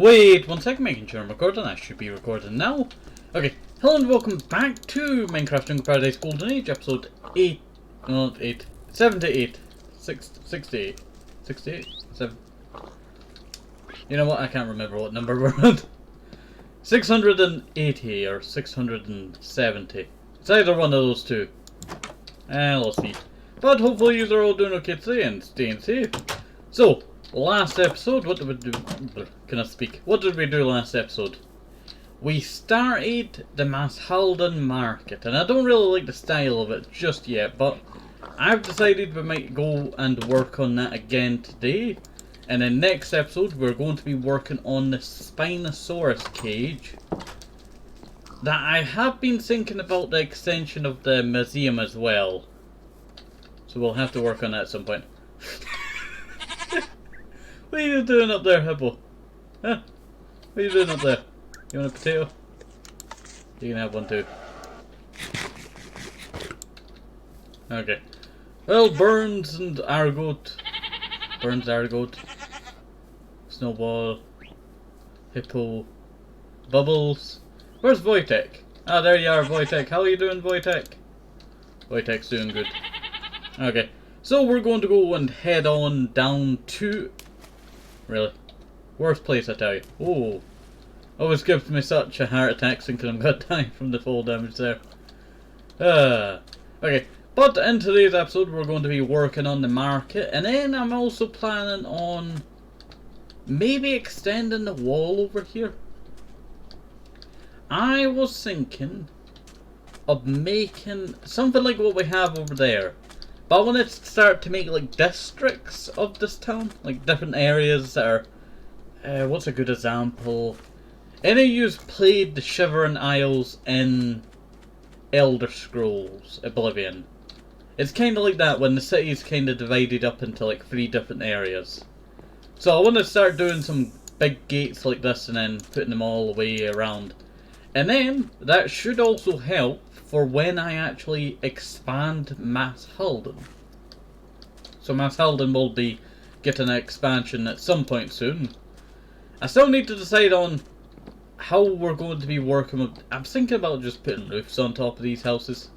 Wait 1 second, making sure I'm recording. I should be recording now. Okay, hello and welcome back to Minecraft Jungle Paradise Golden Age, episode 8, not 8, 78, 68, 68, 7. You know what, I can't remember what number we're on. 680 or 670. It's either one of those two. We'll see. But hopefully you are all doing okay today and staying safe. So, last episode, what did we do? Can I speak? What did we do last episode? We started the Halden market, and I don't really like the style of it just yet, but I've decided we might go and work on that again today. And then next episode, we're going to be working on the Spinosaurus cage. That I have been thinking about the extension of the museum as well. So we'll have to work on that at some point. What are you doing up there, Hippo? Huh? What are you doing up there? You want a potato? You can have one too. Okay. Well, Burns and Argoat. Burns, Argoat. Snowball. Hippo. Bubbles. Where's Wojtek? Ah, there you are, Wojtek. How are you doing, Wojtek? Wojtek's doing good. Okay. So we're going to go and head on down to... Really? Worst place, I tell you. Oh. Always gives me such a heart attack thinking I'm going to die from the fall damage there. Okay. But in today's episode, we're going to be working on the market. And then I'm also planning on maybe extending the wall over here. I was thinking of making something like what we have over there. But I want to start to make like districts of this town. Like different areas that are... what's a good example? Any of you played the Shivering Isles in Elder Scrolls Oblivion? It's kind of like that when the city is kind of divided up into like 3 different areas. So I want to start doing some big gates like this and then putting them all the way around. And then that should also help for when I actually expand Halden. So Halden will be getting an expansion at some point soon. I still need to decide on how we're going to be working with... I'm thinking about just putting roofs on top of these houses.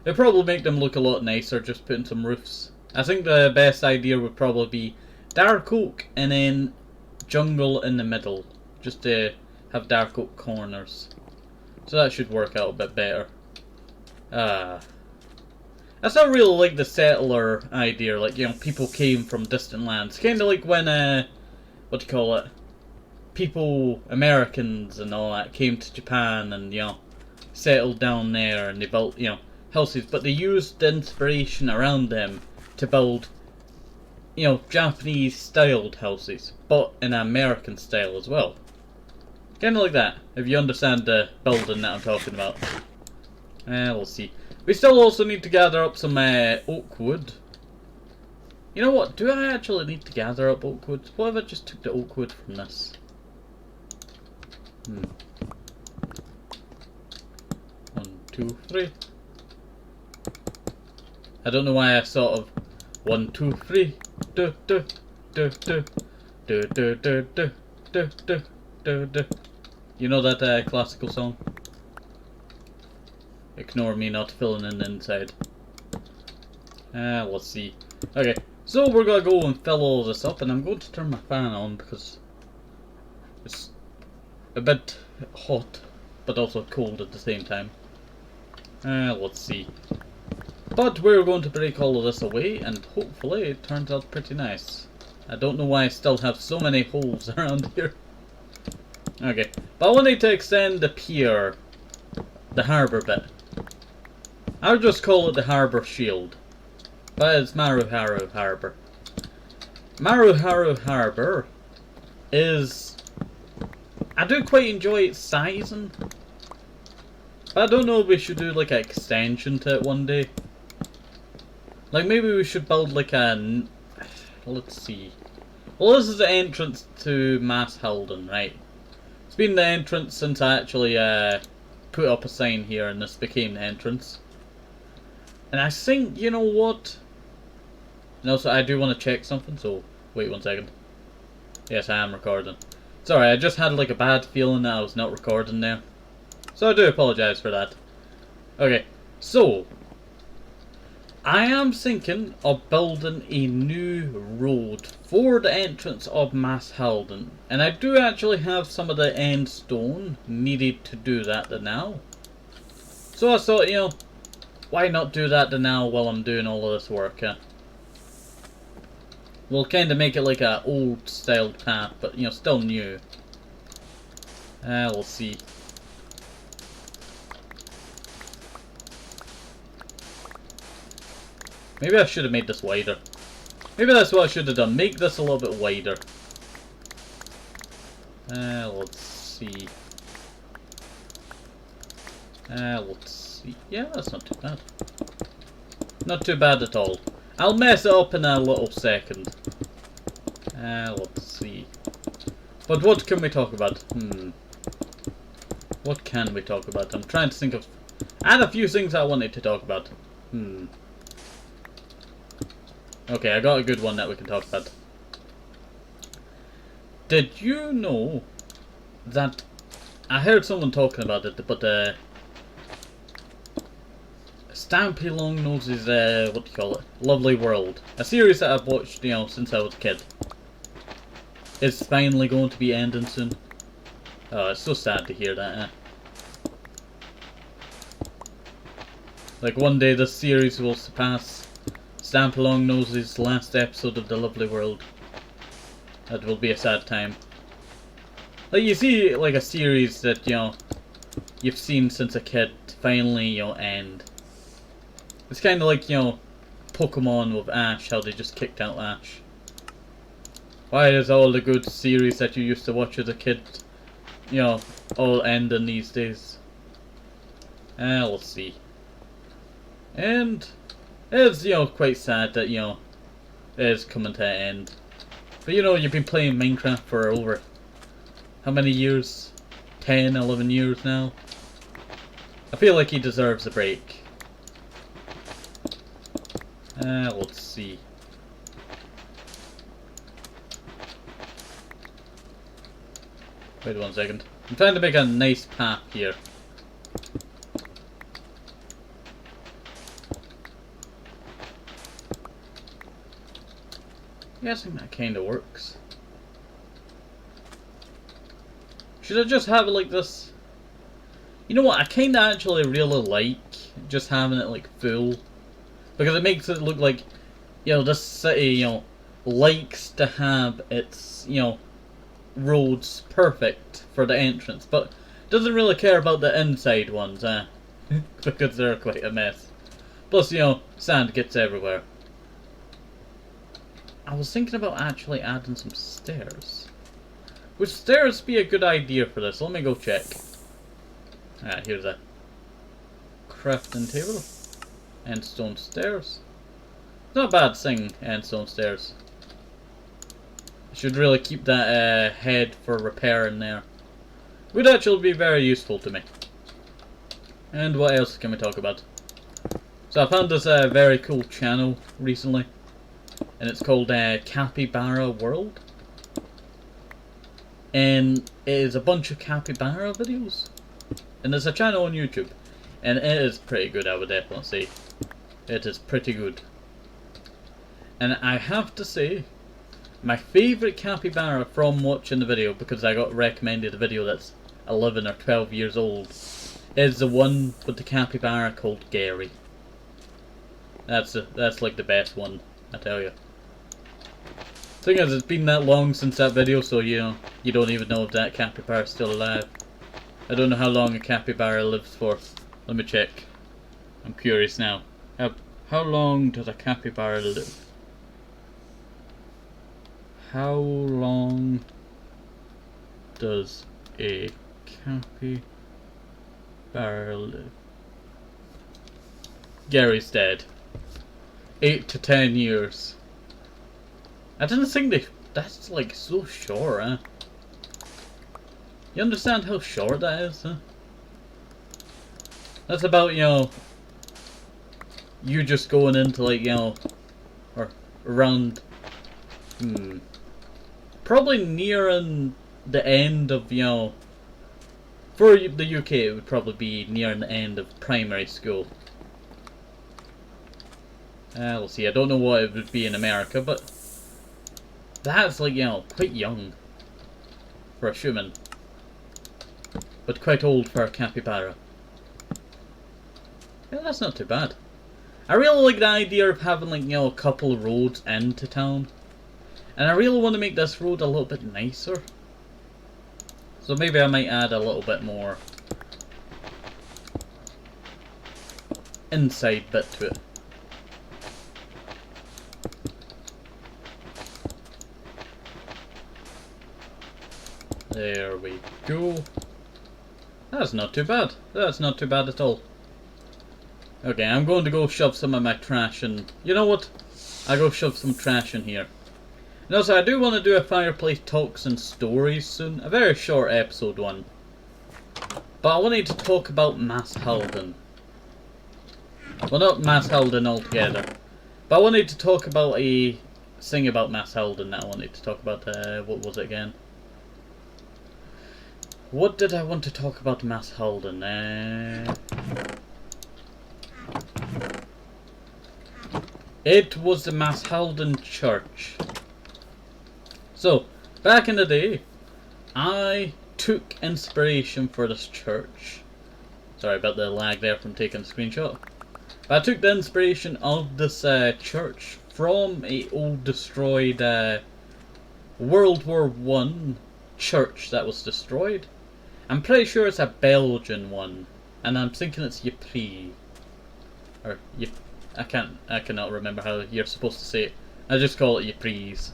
It'd probably make them look a lot nicer just putting some roofs. I think the best idea would probably be dark oak and then jungle in the middle. Just to have dark oak corners. So that should work out a bit better. I still really like the settler idea, like, you know, people came from distant lands. Kind of like when, what do you call it? People, Americans and all that, came to Japan and, you know, settled down there and they built, you know, houses. But they used the inspiration around them to build, you know, Japanese-styled houses, but in an American style as well. Kind of like that, if you understand the building that I'm talking about. We'll see. We still also need to gather up some oak wood. You know what? Do I actually need to gather up oak wood? What if I just took the oak wood from this? 1, 2, 3. I don't know why I sort of 1, 2, 3. Do do do do do do do do do do do do. You know that classical song? Ignore me not filling in the inside. Let's see. Okay, so we're gonna go and fill all this up, and I'm going to turn my fan on because it's a bit hot, but also cold at the same time. Let's see. But we're going to break all of this away, and hopefully it turns out pretty nice. I don't know why I still have so many holes around here. Okay, but I wanted to extend the pier, the harbour bit. I'll just call it the harbour shield. But it's Maruharu Harbour. Maruharu Harbour is... I do quite enjoy its sizing. But I don't know if we should do like an extension to it one day. Like maybe we should build like a... Let's see. Well, this is the entrance to Halden, right? It's been the entrance since I actually put up a sign here and this became the entrance. And I think, you know what? And also I do want to check something, so wait 1 second. Yes, I am recording. Sorry, I just had like a bad feeling that I was not recording there. So I do apologise for that. Okay, so I am thinking of building a new road for the entrance of Mass Halden. And I do actually have some of the end stone needed to do that now. So I thought, you know, why not do that now while I'm doing all of this work? We'll kind of make it like a old style path, but you know, still new. We'll see. Maybe I should have made this wider. Maybe that's what I should have done. Make this a little bit wider. Let's see. Let's see. Yeah, that's not too bad. Not too bad at all. I'll mess it up in a little second. Let's see. But what can we talk about? What can we talk about? I'm trying to think of... I had a few things I wanted to talk about. Okay, I got a good one that we can talk about. Did you know that... I heard someone talking about it, but Stampy Longnose's, what do you call it? Lovely World. A series that I've watched, you know, since I was a kid. Is finally going to be ending soon. Oh, it's so sad to hear that, Like, one day this series will surpass Stampy Longnose's last episode of The Lovely World. That will be a sad time. Like, you see, like, a series that, you know, you've seen since a kid finally, you know, end. It's kind of like, you know, Pokemon with Ash, how they just kicked out Ash. Why does all the good series that you used to watch as a kid, you know, all ending these days? We'll see. And it's, you know, quite sad that, you know, it is coming to an end. But, you know, you've been playing Minecraft for over, how many years? 10, 11 years now? I feel like he deserves a break. Let's see. Wait 1 second. I'm trying to make a nice path here. Yeah, I think that kind of works. Should I just have it like this? You know what, I kind of actually really like just having it like full. Because it makes it look like, you know, this city, you know, likes to have its, you know, roads perfect for the entrance. But doesn't really care about the inside ones, because they're quite a mess. Plus, you know, sand gets everywhere. I was thinking about actually adding some stairs. Would stairs be a good idea for this? Let me go check. Here's a crafting table. And stone stairs. Not a bad thing, and stone stairs. I should really keep that head for repair in there. Would actually be very useful to me. And what else can we talk about? So I found this very cool channel recently. And it's called Capybara World. And it is a bunch of capybara videos. And there's a channel on YouTube. And it is pretty good, I would definitely say. It is pretty good. And I have to say, my favourite capybara from watching the video, because I got recommended a video that's 11 or 12 years old, is the one with the capybara called Gary. That's like the best one, I tell you. Thing is, it's been that long since that video, so you know, you don't even know if that capybara is still alive. I don't know how long a capybara lives for. Let me check. I'm curious now. How long does a capybara live? How long does a capybara live? Gary's dead. 8 to 10 years. I didn't think that's like so short, huh? You understand how short that is, huh? That's about, you know, you just going into like, you know, or around, probably nearing the end of, you know, for the UK it would probably be near the end of primary school. We'll see, I don't know what it would be in America, but that's like, you know, quite young for a human, but quite old for a capybara. Yeah, that's not too bad. I really like the idea of having, like, you know, a couple of roads into town. And I really want to make this road a little bit nicer. So maybe I might add a little bit more inside bit to it. There we go. That's not too bad. That's not too bad at all. Okay, I'm going to go shove some of my trash in. You know what? I'll go shove some trash in here. And also, I do want to do a Fireplace Talks and Stories soon. A very short episode one. But I wanted to talk about Mass Halden. Well, not Mass Halden altogether. But I wanted to talk about a thing about Mass Halden that I wanted to talk about. What was it again? What did I want to talk about Mass Halden? It was the Mass Halden Church. So, back in the day, I took inspiration for this church. Sorry about the lag there from taking a screenshot. But I took the inspiration of this church from a old destroyed World War I church that was destroyed. I'm pretty sure it's a Belgian one, and I'm thinking it's Ypres. Or I cannot remember how you're supposed to say it. I just call it Ypres.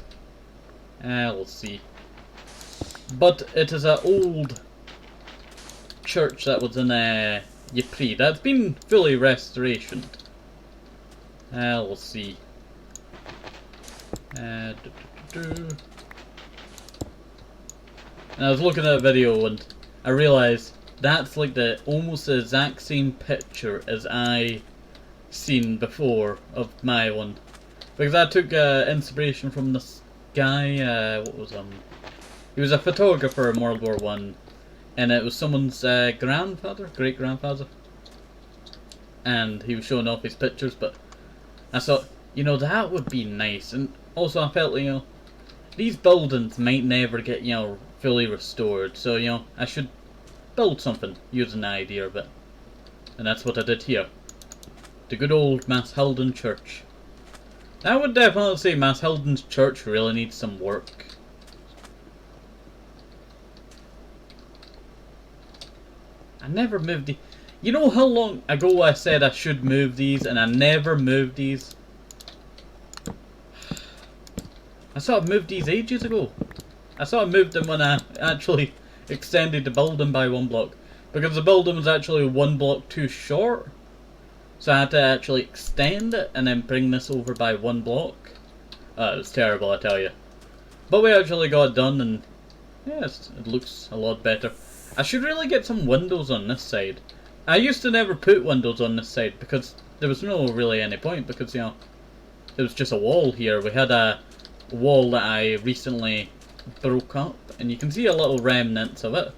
We'll see. But it is an old church that was in Ypres that's been fully restorationed. We'll see. And I was looking at a video and I realised that's like the almost the exact same picture as I seen before of my one, because I took inspiration from this guy. What was he was a photographer in World War I, and it was someone's great grandfather, and he was showing off his pictures. But I thought, you know, that would be nice, and also I felt, you know, these buildings might never get, you know, fully restored, so, you know, I should build something using the idea of it, and that's what I did here. The good old Mass Halden Church. I would definitely say Mass Halden's church really needs some work. I never moved the. You know how long ago I said I should move these and I never moved these? I thought I moved these ages ago. I thought I moved them when I actually extended the building by 1 block. Because the building was actually 1 block too short. So I had to actually extend it and then bring this over by 1 block. It was terrible, I tell you. But we actually got it done, and yes, it looks a lot better. I should really get some windows on this side. I used to never put windows on this side because there was no really any point, because, you know, it was just a wall here. We had a wall that I recently broke up, and you can see a little remnants of it.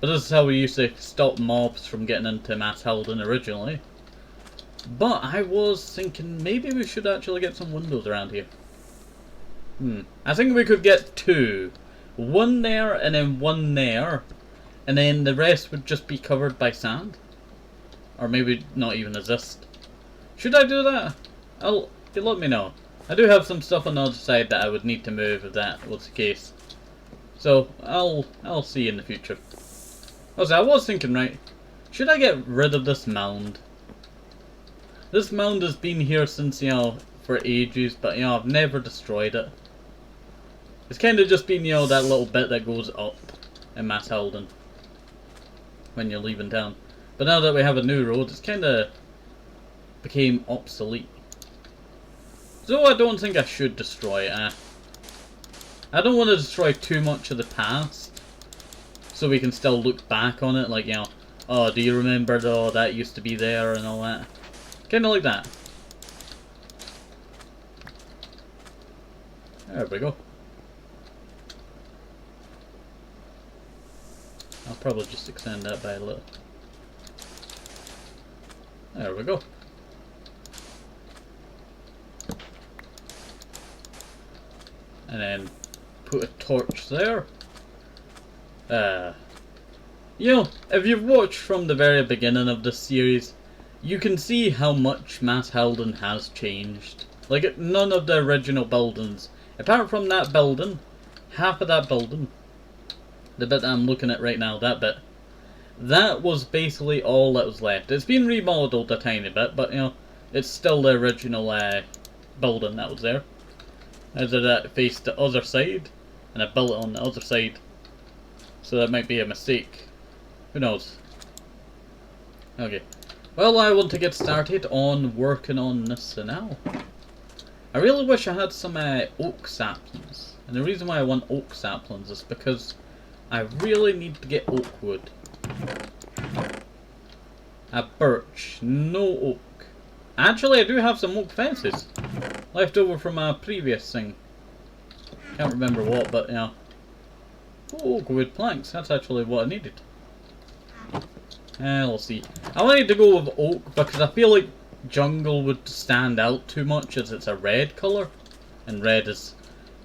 But this is how we used to stop mobs from getting into Mass Halden originally. But I was thinking maybe we should actually get some windows around here. I think we could get 2. 1 there and then 1 there. And then the rest would just be covered by sand. Or maybe not even exist. Should I do that? You let me know. I do have some stuff on the other side that I would need to move if that was the case. So I'll see in the future. Also, I was thinking, right, should I get rid of this mound? This mound has been here since, you know, for ages, but, you know, I've never destroyed it. It's kind of just been, you know, that little bit that goes up in Mass Halden when you're leaving town. But now that we have a new road, it's kind of became obsolete. So I don't think I should destroy it. I don't want to destroy too much of the past, so we can still look back on it, like, you know, oh, do you remember though that used to be there and all that? Kinda like that. There we go. I'll probably just extend that by a little. There we go. And then put a torch there. You know, if you've watched from the very beginning of this series, you can see how much Mass Halden has changed. Like, none of the original buildings, apart from that building, half of that building, the bit that I'm looking at right now, that bit, that was basically all that was left. It's been remodeled a tiny bit, but you know, it's still the original building that was there. I did that faced the other side, and I built it on the other side. So that might be a mistake. Who knows? Okay. Well, I want to get started on working on this now. I really wish I had some oak saplings. And the reason why I want oak saplings is because I really need to get oak wood. A birch, no oak. Actually, I do have some oak fences left over from a previous thing. Can't remember what, but you know. Oh, oak wood planks. That's actually what I needed. Let's see. I wanted to go with oak because I feel like jungle would stand out too much as it's a red colour. And red is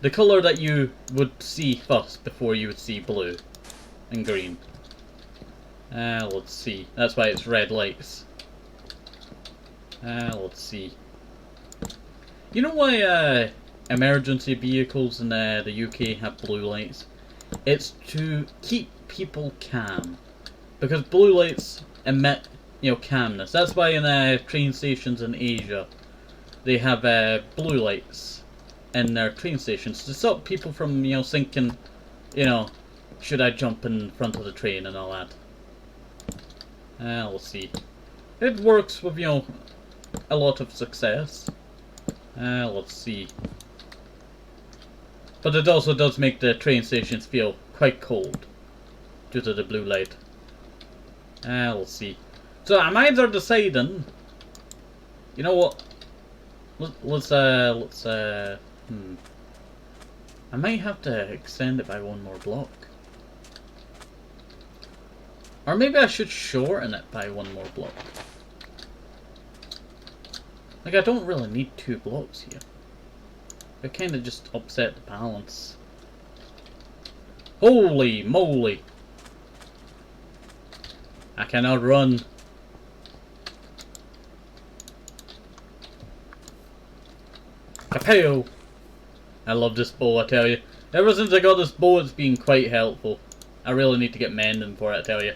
the colour that you would see first before you would see blue and green. Let's see. That's why it's red lights. Let's see. You know why emergency vehicles in the UK have blue lights? It's to keep people calm. Because blue lights emit, you know, calmness. That's why in train stations in Asia, they have blue lights in their train stations to stop people from, you know, thinking, you know, should I jump in front of the train and all that. We'll see. It works with, you know, a lot of success. Let's see. But it also does make the train stations feel quite cold due to the blue light. We'll see. So I'm either deciding, you know what? I might have to extend it by one more block. Or maybe I should shorten it by one more block. Like, I don't really need 2 blocks here. I kind of just upset the balance. Holy moly! I cannot run. Kapow! I love this bow, I tell you. Ever since I got this bow, it's been quite helpful. I really need to get mending for it, I tell you.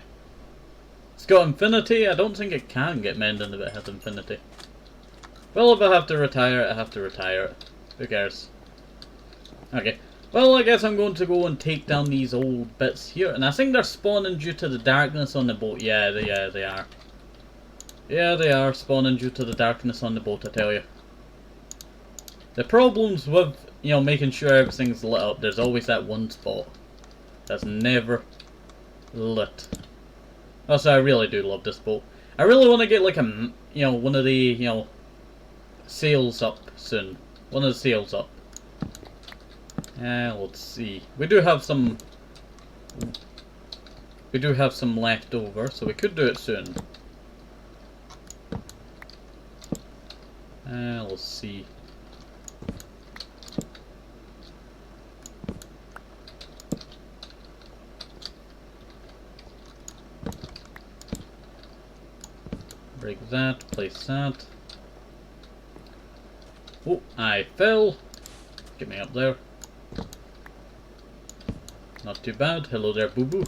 It's got infinity. I don't think it can get mending if it has infinity. Well, if I have to retire it, I have to retire it. Who cares? Okay. Well, I guess I'm going to go and take down these old bits here. And I think they're spawning due to the darkness on the boat. Yeah, they are. Yeah, they are spawning due to the darkness on the boat, I tell you. The problems with, you know, making sure everything's lit up, there's always that one spot that's never lit. Also, I really do love this boat. I really want to get like a, you know, one of the, you know, sails up soon. One of the sails up. Let's see. We do have some left over, so we could do it soon. Let's see. Break that, place that. Oh, I fell. Get me up there. Not too bad. Hello there, Boo Boo.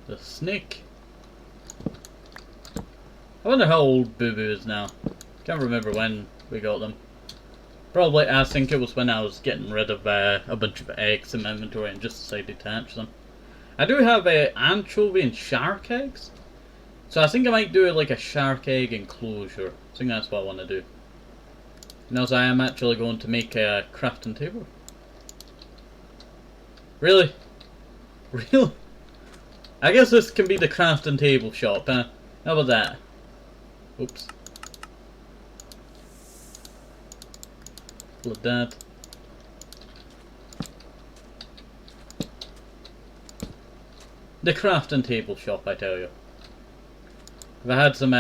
The snake. I wonder how old Boo Boo is now. Can't remember when we got them. Probably, I think it was when I was getting rid of a bunch of eggs in my inventory and just decided to hatch them. I do have anchovy and shark eggs. So I think I might do like a shark egg enclosure. I think that's what I want to do. And also I am actually going to make a crafting table. Really? Really? I guess this can be the crafting table shop, huh? How about that? Oops. Like that. The crafting table shop, I tell you. If I had some,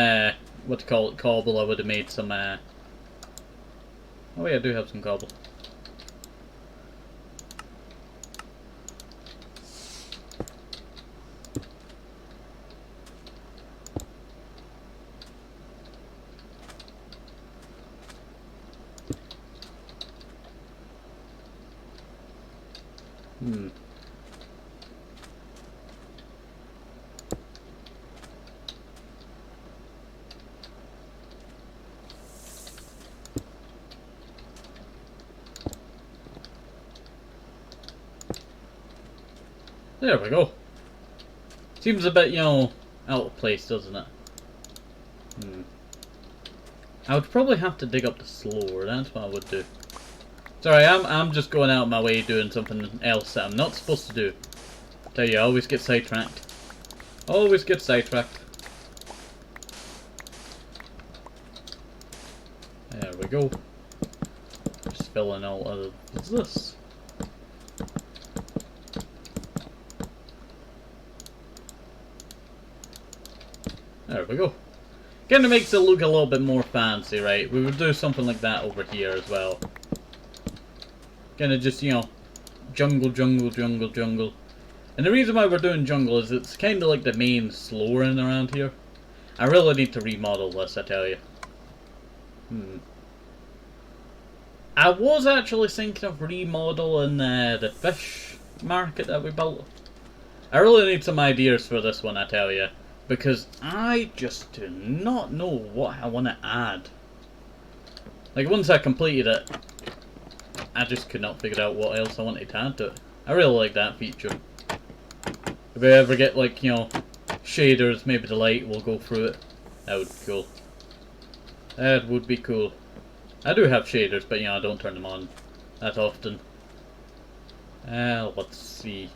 what to call it, cobble, I would have made some, oh wait, I do have some cobble. There we go. Seems a bit, you know, out of place, doesn't it? I would probably have to dig up the slower, that's what I would do. Sorry, I'm just going out of my way doing something else that I'm not supposed to do. Tell you, I always get sidetracked. Always get sidetracked. There we go. Just filling all of this. There we go. Kinda makes it look a little bit more fancy, right? We would do something like that over here as well. Kinda just, you know, jungle, jungle, jungle, jungle. And the reason why we're doing jungle is it's kinda like the main slower around here. I really need to remodel this, I tell you. I was actually thinking of remodeling the fish market that we built. I really need some ideas for this one, I tell you. Because I just do not know what I want to add. Like, once I completed it, I just could not figure out what else I wanted to add to it. I really like that feature. If I ever get, like, you know, shaders, maybe the light will go through it. That would be cool. That would be cool. I do have shaders, but, you know, I don't turn them on that often. Let's see.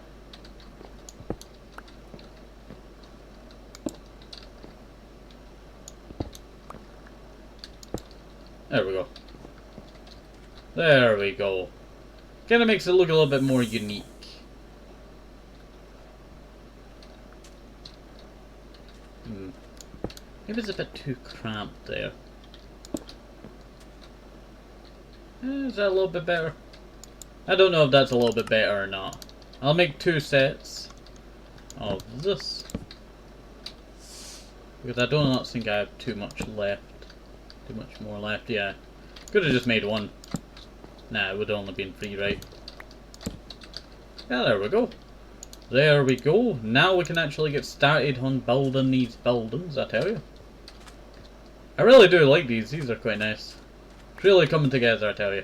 There we go. There we go. Kinda makes it look a little bit more unique. Maybe it's a bit too cramped there. Is that a little bit better? I don't know if that's a little bit better or not. I'll make 2 sets of this. Because I do not think I have too much left. Too much more left, yeah. Could have just made 1. Nah, it would have only been 3, right? Yeah, there we go. There we go. Now we can actually get started on building these buildings, I tell you. I really do like these. These are quite nice. It's really coming together, I tell you.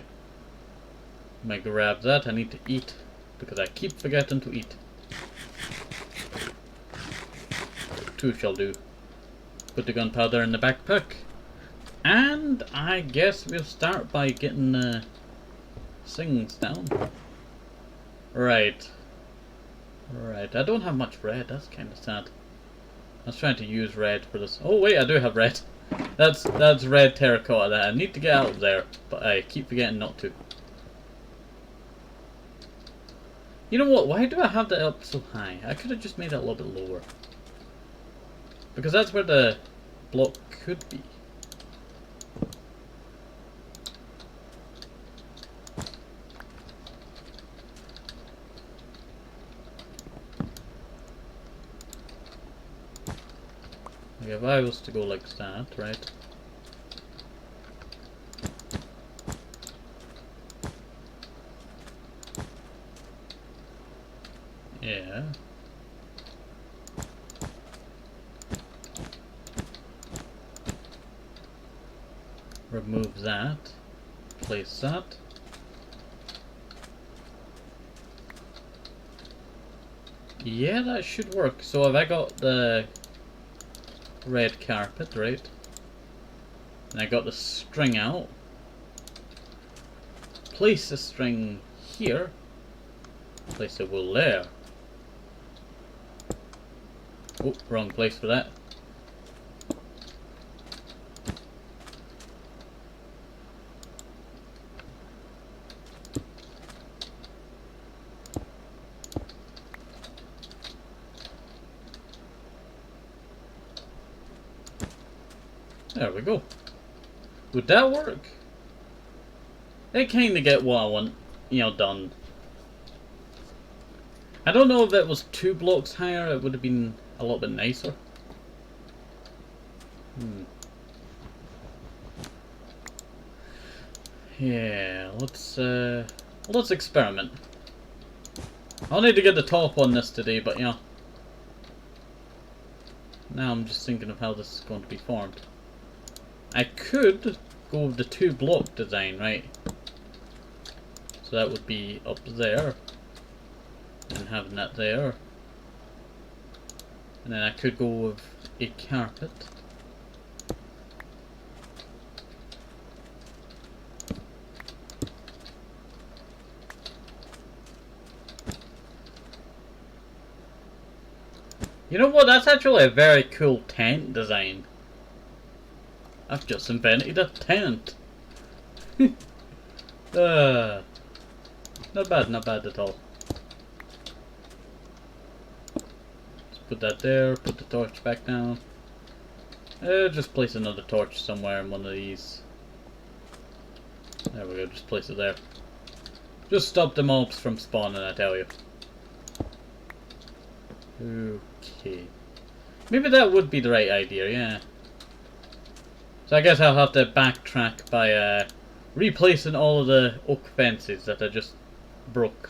I might grab that. I need to eat. Because I keep forgetting to eat. 2 shall do. Put the gunpowder in the backpack. And I guess we'll start by getting things down. Right. Right. I don't have much red. That's kind of sad. I was trying to use red for this. Oh wait, I do have red. That's red terracotta that I need to get out of there, but I keep forgetting not to. You know what? Why do I have that up so high? I could have just made it a little bit lower. Because that's where the block could be. Like if I was to go like that, right? Yeah. Remove that. Place that. Yeah, that should work. So have I got the red carpet, right? And I got the string out. Place the string here. Place the wool there. Oh, wrong place for that. There we go. Would that work? I kinda get what I want, you know, done. I don't know if it was 2 blocks higher, it would have been a little bit nicer. Yeah, let's experiment. I'll need to get the top on this today, but you know. Now I'm just thinking of how this is going to be formed. I could go with the 2 block design, right? So that would be up there. And having that there. And then I could go with a carpet. You know what? That's actually a very cool tent design. I've just invented a tent. Not bad at all. Just put that there, put the torch back down. Just place another torch somewhere in one of these. There we go, just place it there. Just stop the mobs from spawning, I tell you. Okay. Maybe that would be the right idea, yeah. So I guess I'll have to backtrack by replacing all of the oak fences that I just broke.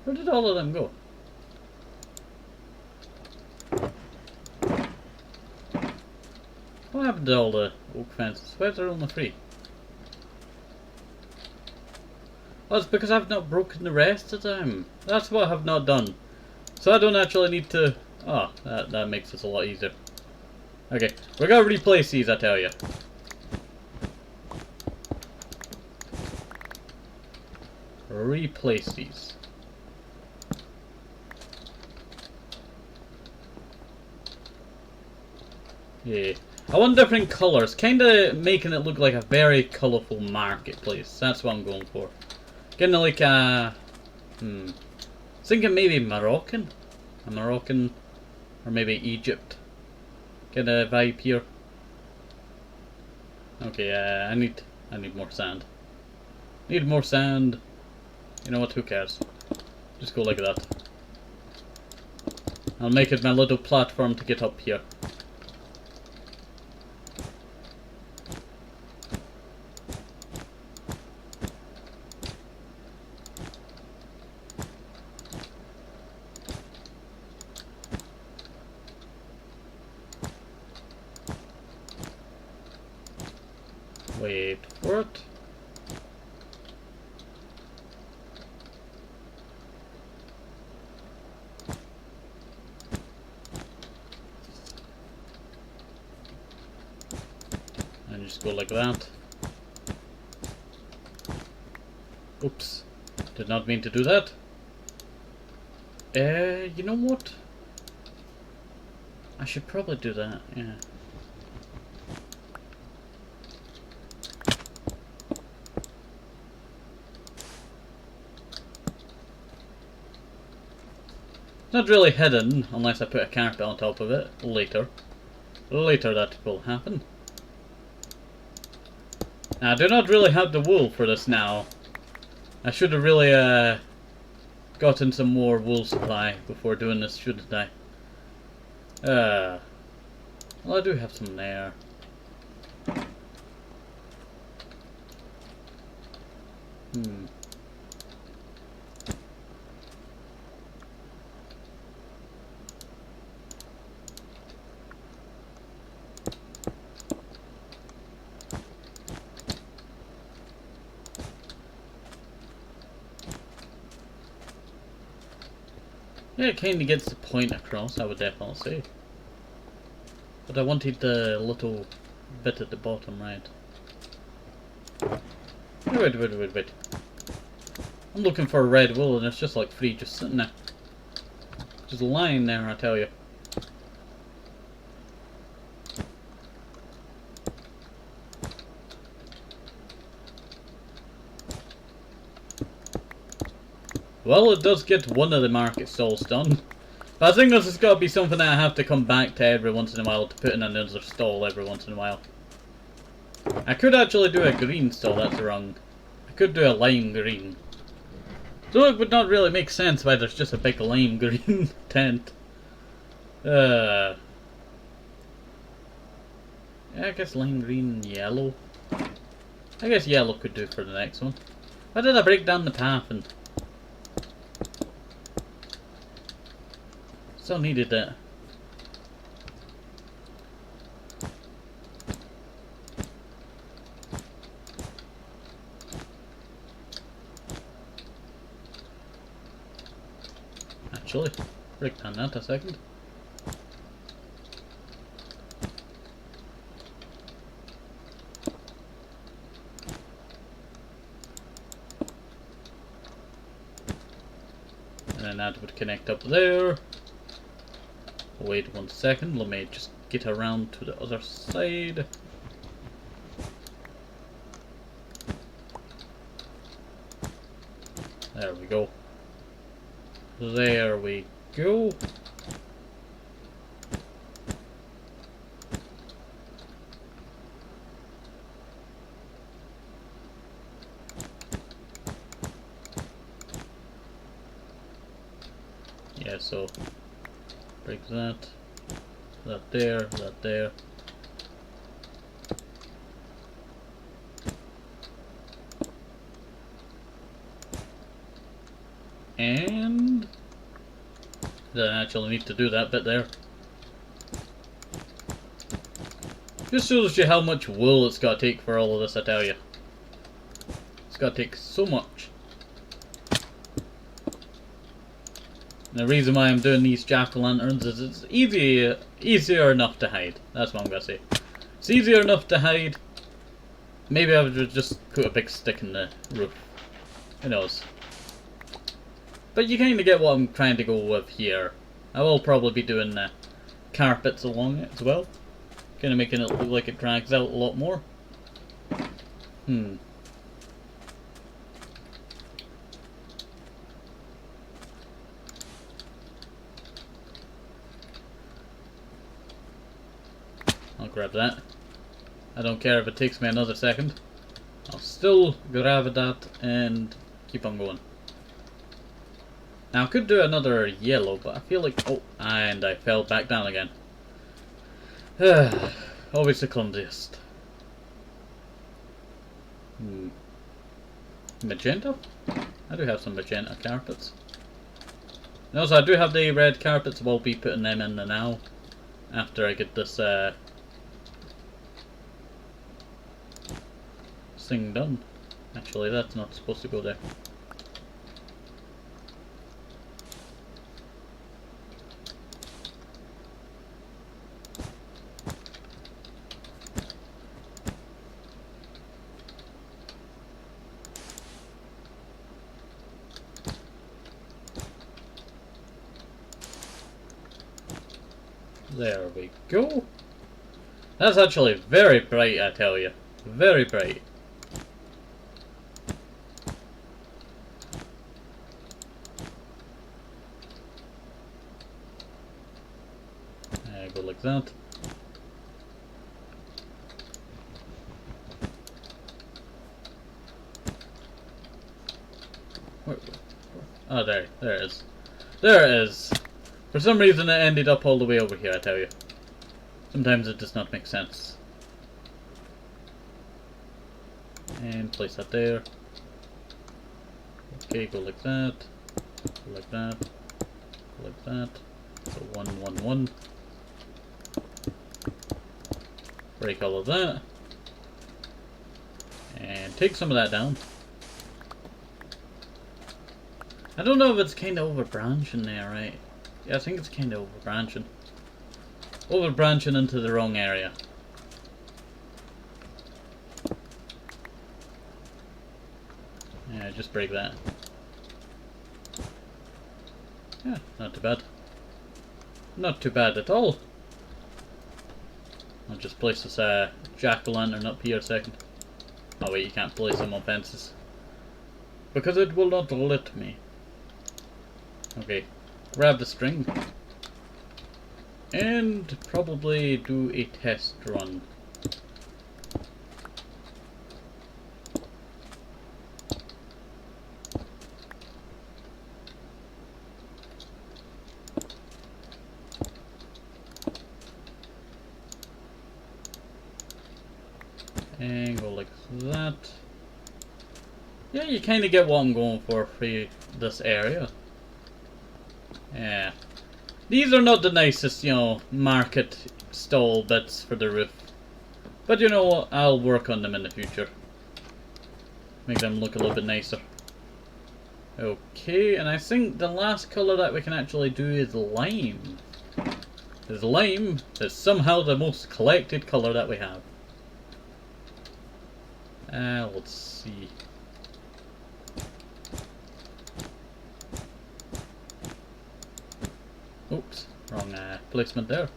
Where did all of them go? What happened to all the oak fences? Where's there only 3? Oh, it's because I've not broken the rest of them. That's what I have not done. So I don't actually need to... Oh, that makes this a lot easier. Okay, we're gonna replace these, I tell you. Replace these. Yeah. I want different colours. Kinda making it look like a very colourful marketplace. That's what I'm going for. Getting like a... thinking maybe Moroccan? A Moroccan... Or maybe Egypt. Get a vibe here. Okay, I need more sand. Need more sand. You know what, who cares? Just go like that. I'll make it my little platform to get up here. Wait for it. And just go like that. Oops. Did not mean to do that. You know what? I should probably do that, yeah. Not really hidden, unless I put a carpet on top of it later. Later that will happen. Now, I do not really have the wool for this now. I should have really gotten some more wool supply before doing this, shouldn't I? Well, I do have some there. Yeah, it kinda gets the point across, I would definitely say. But I wanted the little bit at the bottom, right? Wait. I'm looking for a red wool and it's just like 3 just sitting there. Just lying there, I tell you. Well, it does get one of the market stalls done. But I think this has got to be something that I have to come back to every once in a while to put in another stall every once in a while. I could actually do a green stall, that's wrong. I could do a lime green. So it would not really make sense why there's just a big lime green tent. Yeah, I guess lime green and yellow. I guess yellow could do for the next one. Why did I break down the path and... Still needed that. Actually, break down that a second. And then that would connect up there. Wait 1 second, let me just get around to the other side. There we go. There we go. Yeah, so break that there, that there. And then I actually need to do that bit there. Just shows you how much wool it's got to take for all of this, I tell you. It's got to take so much. And the reason why I'm doing these jack-o'-lanterns is it's easier enough to hide. That's what I'm going to say. It's easier enough to hide. Maybe I would just put a big stick in the roof. Who knows? But you kind of get what I'm trying to go with here. I will probably be doing carpets along it as well. Kind of making it look like it drags out a lot more. I'll grab that. I don't care if it takes me another second. I'll still grab that and keep on going. Now I could do another yellow, but I feel like... Oh, and I fell back down again. Always the clumsiest. Magenta? I do have some magenta carpets. And also I do have the red carpets, so I'll be putting them in the now. After I get this thing done. Actually, that's not supposed to go there. There we go. That's actually very bright, I tell you. Very bright. Go like that. Oh, there it is. There it is. For some reason it ended up all the way over here, I tell you. Sometimes it does not make sense. And place that there. Okay, go like that. Go like that. Go like that. So 1, 1, 1. Break all of that. And take some of that down. I don't know if it's kind of over branching there, right? Yeah, I think it's kind of over branching. Over branching into the wrong area. Yeah, just break that. Yeah, not too bad. Not too bad at all. I'll just place this jack-o'-lantern up here a second. Oh wait, you can't place them on fences. Because it will not let me. Okay, grab the string. and probably do a test run. And go like that. Yeah, you kind of get what I'm going for this area. Yeah. These are not the nicest, you know, market stall bits for the roof. But you know what, I'll work on them in the future. Make them look a little bit nicer. Okay, and I think the last colour that we can actually do is lime. Because lime is somehow the most collected colour that we have. Let's see. Oops, wrong placement there.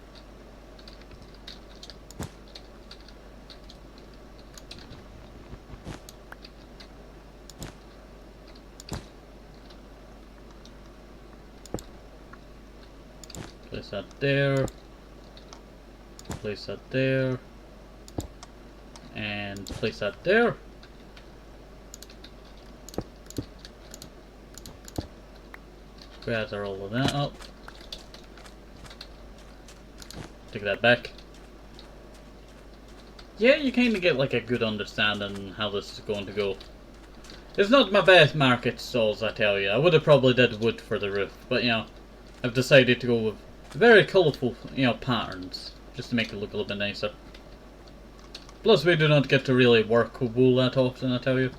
Place that there. Place that there. And place that there. Gather all of that up. Take that back. Yeah, you kind of get like a good understanding how this is going to go. It's not my best market stalls, I tell you. I would have probably did wood for the roof, but you know, I've decided to go with very colourful, you know, patterns, just to make it look a little bit nicer. Plus, we do not get to really work with wool that often, I tell you.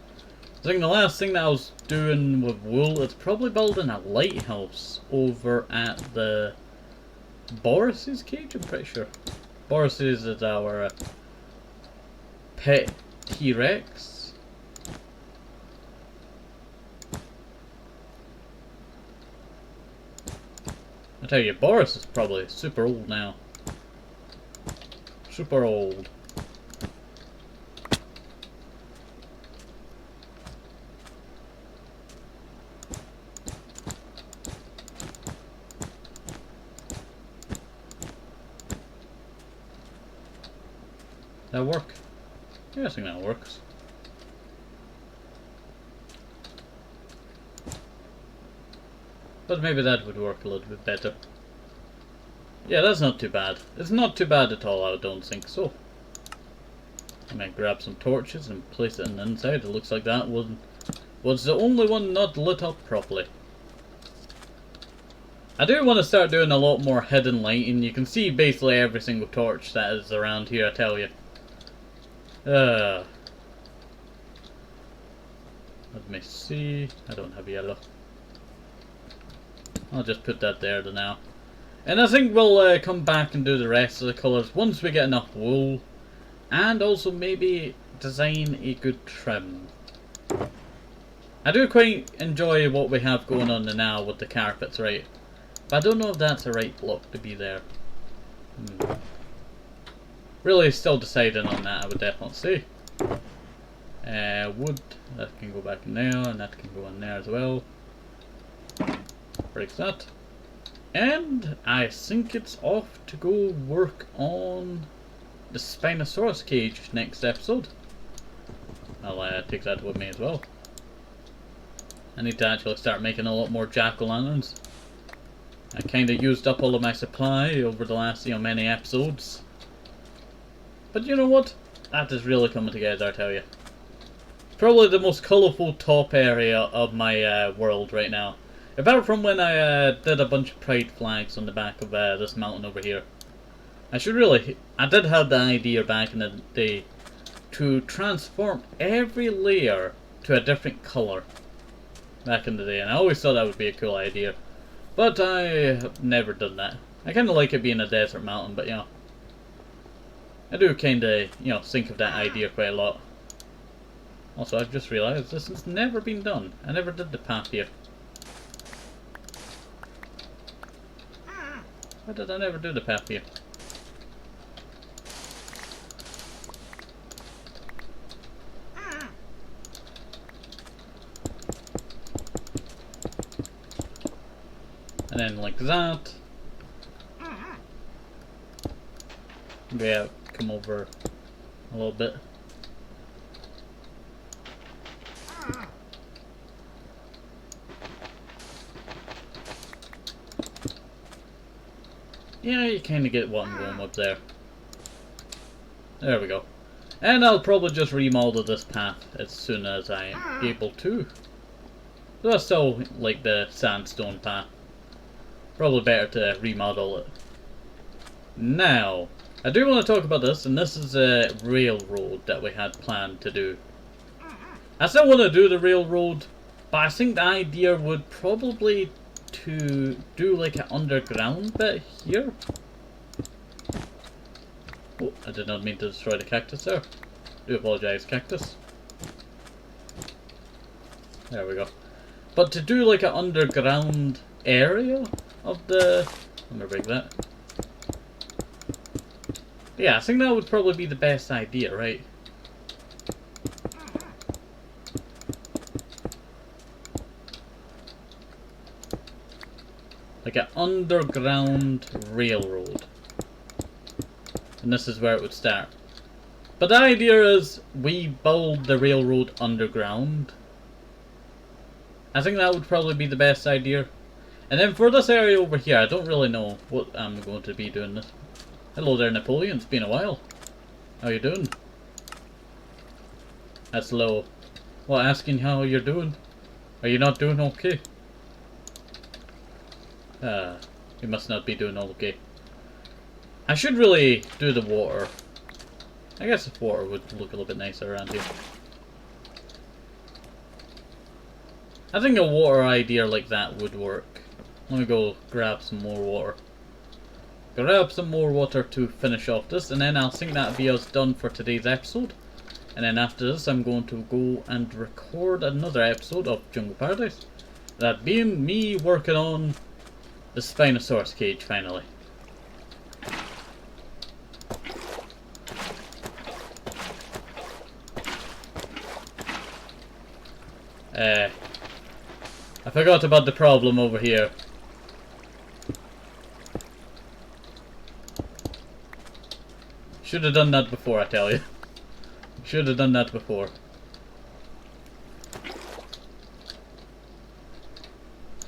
I think the last thing that I was doing with wool is probably building a lighthouse over at the Boris's cage, I'm pretty sure. Boris's is our pet T-Rex. I tell you, Boris is probably super old now. Super old. That work? Yeah, I think that works. But maybe that would work a little bit better. Yeah, that's not too bad. It's not too bad at all, I don't think so. I might grab some torches and place it on the inside. It looks like that one was the only one not lit up properly. I do want to start doing a lot more hidden lighting. You can see basically every single torch that is around here, I tell you. Let me see. I don't have yellow. I'll just put that there for now. And I think we'll come back and do the rest of the colours once we get enough wool. And also maybe design a good trim. I do quite enjoy what we have going on now with the carpets, right? But I don't know if that's the right block to be there. Really still deciding on that, I would definitely say. Wood, that can go back in there, and that can go in there as well. Breaks that. And I think it's off to go work on the Spinosaurus cage next episode. I'll take that with me as well. I need to actually start making a lot more jack-o'-lanterns. I kinda used up all of my supply over the last, you know, many episodes. But you know what? That is really coming together, I tell you. Probably the most colourful top area of my world right now. Apart from when I did a bunch of pride flags on the back of this mountain over here. I did have the idea back in the day to transform every layer to a different colour. Back in the day, and I always thought that would be a cool idea. But I have never done that. I kinda like it being a desert mountain, but you know. I do kinda, you know, think of that idea quite a lot. Also, I've just realised this has never been done. I never did the path here. Why did I never do the path here? And then like that. Yeah, come over a little bit. Yeah, you kind of get what I'm going with there. There we go. And I'll probably just remodel this path as soon as I'm able to. So I still like the sandstone path. Probably better to remodel it. Now, I do want to talk about this, and this is a railroad that we had planned to do. I still want to do the railroad, but I think the idea would probably to do like an underground bit here. Oh, I did not mean to destroy the cactus there. Do apologize, cactus. There we go. But to do like an underground area of the... I'm gonna break that. Yeah, I think that would probably be the best idea, right? Like an underground railroad. And this is where it would start. But the idea is we build the railroad underground. I think that would probably be the best idea. And then for this area over here, I don't really know what I'm going to be doing this. Hello there, Napoleon. It's been a while. How you doing? That's low. Well, asking how you're doing. Are you not doing okay? You must not be doing okay. I should really do the water. I guess the water would look a little bit nicer around here. I think a water idea like that would work. Let me go grab some more water. Grab some more water to finish off this, and then I'll think that'll be us done for today's episode. And then after this, I'm going to go and record another episode of Jungle Paradise. That being me working on the Spinosaurus cage finally. I forgot about the problem over here. Should have done that before, I tell you. Should have done that before.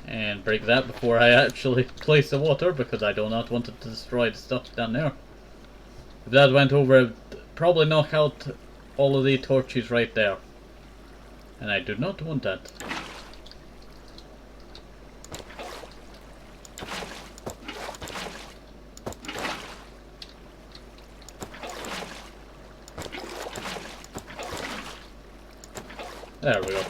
And break that before I actually place the water, because I do not want it to destroy the stuff down there. If that went over, it would probably knock out all of the torches right there. And I do not want that. There we go.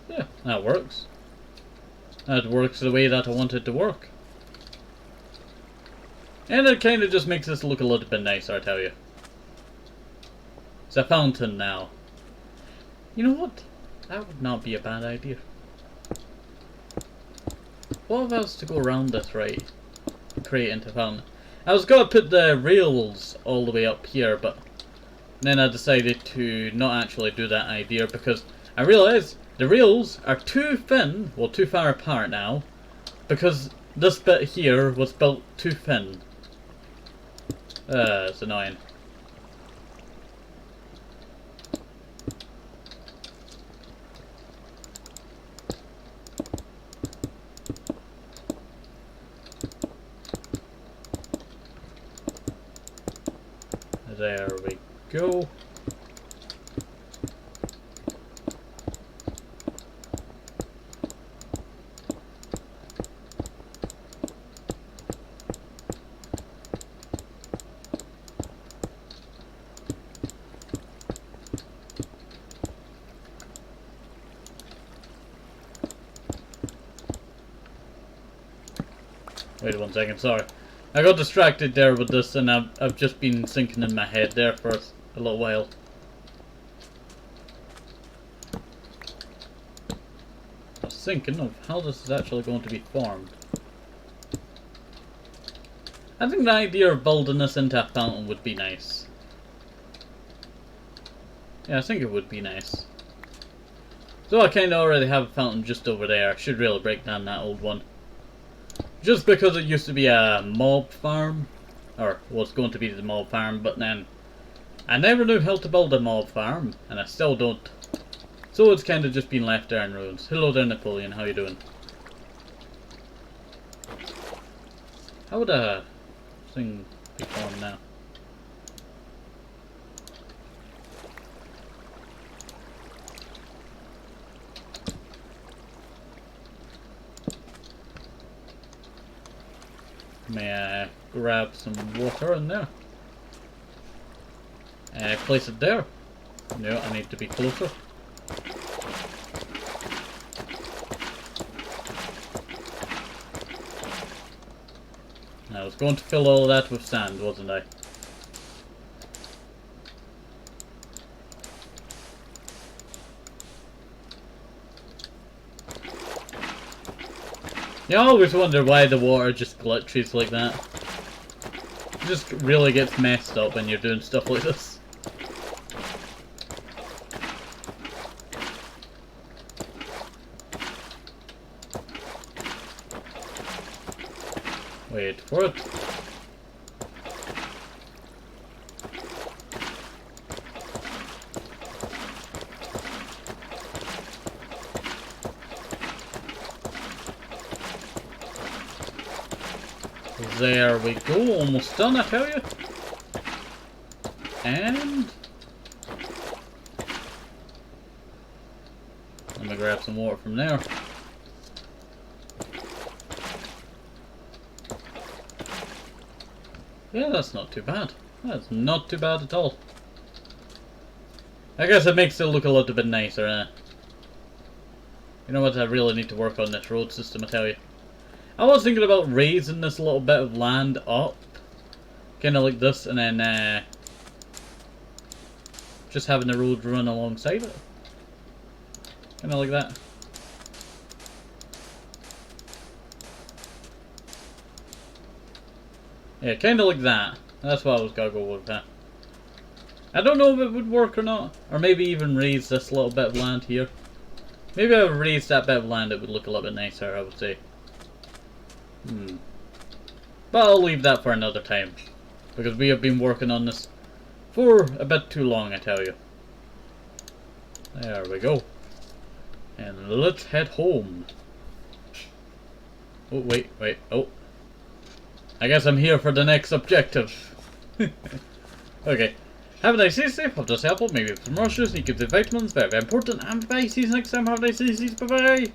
Yeah, that works. That works the way that I want it to work. And it kind of just makes this look a little bit nicer, I tell you. It's a fountain now. You know what? That would not be a bad idea. What if I was to go around this right? Create into a fountain. I was going to put the rails all the way up here, but then I decided to not actually do that idea because I realised the rails are too thin, well too far apart now, because this bit here was built too thin. It's annoying. There we go. Wait 1 second, sorry. I got distracted there with this and I've just been thinking in my head there for a little while. I was thinking of how this is actually going to be formed. I think the idea of building this into a fountain would be nice. Yeah, I think it would be nice. So I kind of already have a fountain just over there. I should really break down that old one. Just because it used to be a mob farm. Or was going to be the mob farm, but then I never knew how to build a mob farm, and I still don't. So it's kind of just been left there in ruins. Hello there, Napoleon. How you doing? How would a thing be formed now? May I grab some water in there? Place it there. No, I need to be closer. I was going to fill all that with sand, wasn't I? You always wonder why the water just glitches like that. It just really gets messed up when you're doing stuff like this. Wait for it. There we go, almost done, I tell you. And let me grab some water from there. Yeah, that's not too bad. That's not too bad at all. I guess it makes it look a little bit nicer, eh? You know what, I really need to work on this road system, I tell you. I was thinking about raising this little bit of land up. Kind of like this, and then just having the road run alongside it. Kind of like that. Yeah, kind of like that. That's what I was gonna go with that. I don't know if it would work or not. Or maybe even raise this little bit of land here. Maybe if I raised that bit of land, it would look a little bit nicer, I would say. But I'll leave that for another time. Because we have been working on this for a bit too long, I tell you. There we go. And let's head home. Oh, wait. Oh. I guess I'm here for the next objective. Okay. Have a nice day, stay hope this helpful. Maybe some rushes, you give the vitamins, very, very important. And bye, see you next time. Have a nice day, bye bye.